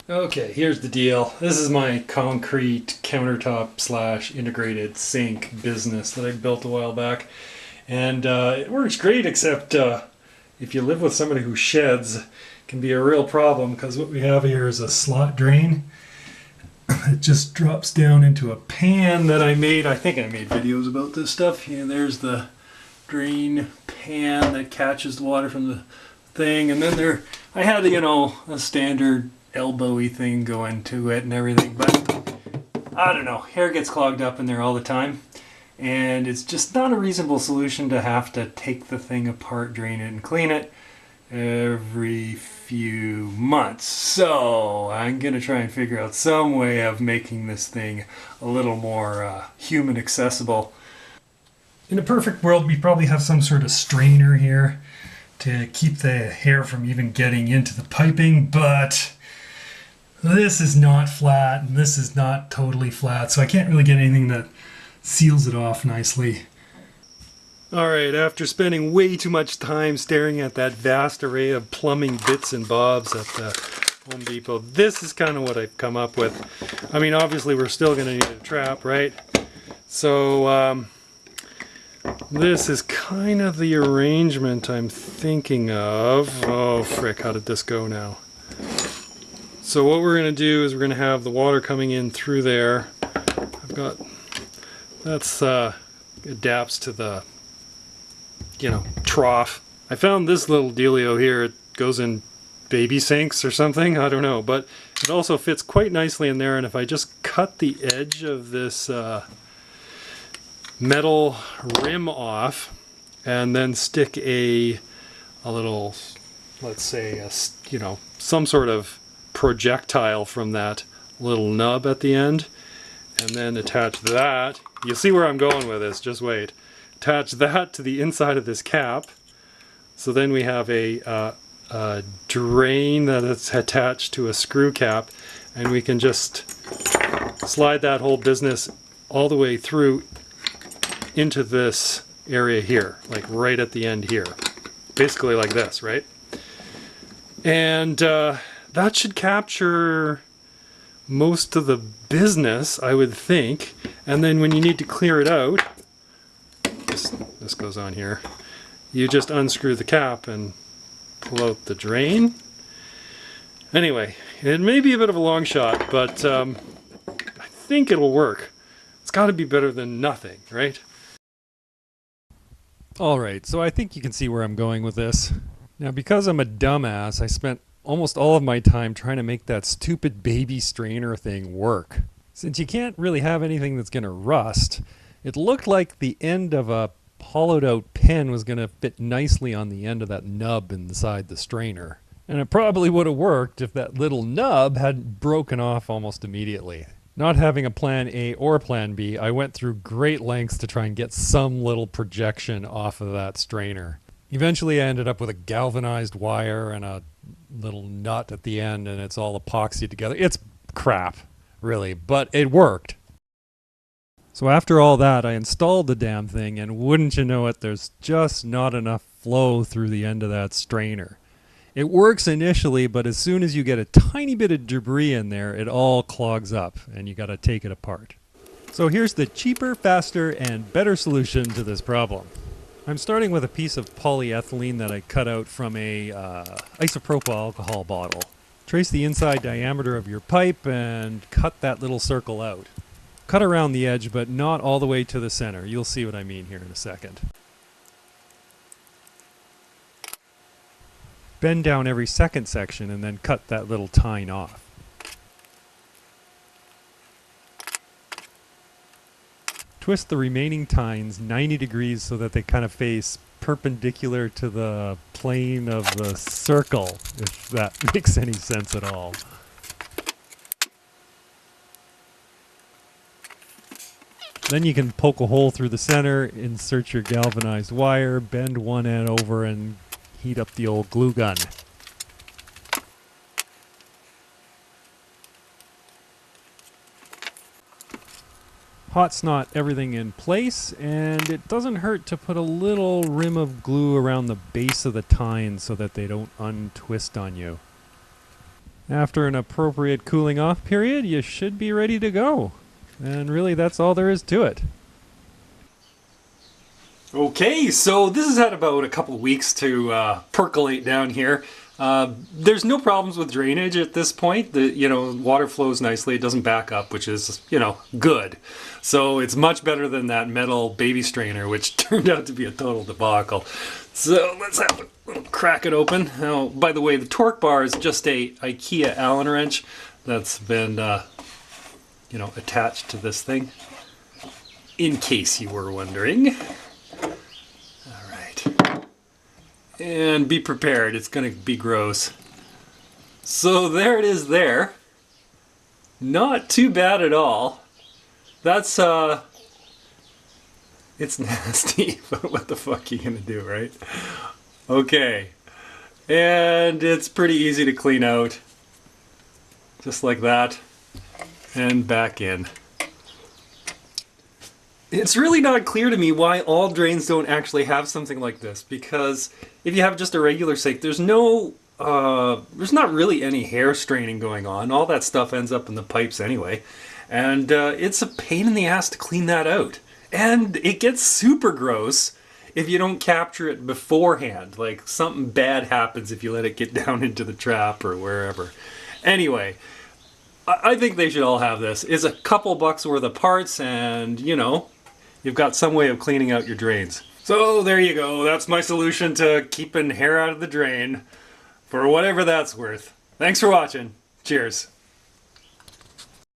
Okay, here's the deal. This is my concrete countertop slash integrated sink business that I built a while back. And it works great, except if you live with somebody who sheds, it can be a real problem because what we have here is a slot drain. It just drops down into a pan that I made. I think I made videos about this stuff. Yeah, there's the drain pan that catches the water from the thing. And then I had, a standard elbowy thing go into it and everything, but I don't know, hair gets clogged up in there all the time, and it's just not a reasonable solution to have to take the thing apart, drain it, and clean it every few months. So I'm gonna try and figure out some way of making this thing a little more human accessible. In a perfect world, we probably have some sort of strainer here to keep the hair from even getting into the piping, but this is not flat, and this is not totally flat, so I can't really get anything that seals it off nicely. Alright, after spending way too much time staring at that vast array of plumbing bits and bobs at the Home Depot, this is kind of what I've come up with. I mean, obviously we're still going to need a trap, right? So, this is kind of the arrangement I'm thinking of. Oh, frick, how did this go now? So what we're going to do is we're going to have the water coming in through there. That's adapts to the, trough. I found this little dealio here. It goes in baby sinks or something, I don't know. But it also fits quite nicely in there, and if I just cut the edge of this metal rim off and then stick a little, let's say, some sort of projectile from that little nub at the end, and then attach that. You'll see where I'm going with this, just wait. Attach that to the inside of this cap, so then we have a drain that is attached to a screw cap, and we can just slide that whole business all the way through into this area here, like right at the end here, basically like this, right? And that should capture most of the business, I would think. And then when you need to clear it out, this goes on here, you just unscrew the cap and pull out the drain. Anyway, it may be a bit of a long shot, but I think it'll work. It's got to be better than nothing, right? Alright, so I think you can see where I'm going with this. Now, because I'm a dumbass, I spent almost all of my time trying to make that stupid baby strainer thing work. Since you can't really have anything that's going to rust, it looked like the end of a hollowed out pen was going to fit nicely on the end of that nub inside the strainer. And it probably would have worked if that little nub hadn't broken off almost immediately. Not having a plan A or plan B, I went through great lengths to try and get some little projection off of that strainer. Eventually I ended up with a galvanized wire and a little nut at the end, and it's all epoxy together. It's crap, really, but it worked. So after all that, I installed the damn thing, and wouldn't you know it, there's just not enough flow through the end of that strainer. It works initially, but as soon as you get a tiny bit of debris in there, it all clogs up, and you got to take it apart. So here's the cheaper, faster, and better solution to this problem. I'm starting with a piece of polyethylene that I cut out from a isopropyl alcohol bottle. Trace the inside diameter of your pipe and cut that little circle out. Cut around the edge, but not all the way to the center. You'll see what I mean here in a second. Bend down every second section and then cut that little tine off. Twist the remaining tines 90 degrees so that they kind of face perpendicular to the plane of the circle, if that makes any sense at all. Then you can poke a hole through the center, insert your galvanized wire, bend one end over, and heat up the old glue gun. Hot snot everything in place, and it doesn't hurt to put a little rim of glue around the base of the tine so that they don't untwist on you. After an appropriate cooling off period, you should be ready to go. And really, that's all there is to it. Okay, so this has had about a couple weeks to percolate down here. There's no problems with drainage at this point. Water flows nicely. It doesn't back up, which is, good. So it's much better than that metal baby strainer, which turned out to be a total debacle. So let's crack it open. Now, by the way, the torque bar is just a IKEA Allen wrench that's been, attached to this thing. In case you were wondering. And be prepared, it's going to be gross. So there it is there. Not too bad at all. That's, it's nasty, but what the fuck are you going to do, right? Okay. And it's pretty easy to clean out. Just like that. And back in. It's really not clear to me why all drains don't actually have something like this, because if you have just a regular sink, there's not really any hair straining going on. All that stuff ends up in the pipes anyway, and it's a pain in the ass to clean that out. And it gets super gross if you don't capture it beforehand. Like, something bad happens if you let it get down into the trap or wherever. Anyway, I think they should all have this. It's a couple bucks worth of parts, and you've got some way of cleaning out your drains. So there you go. That's my solution to keeping hair out of the drain, for whatever that's worth. Thanks for watching. Cheers.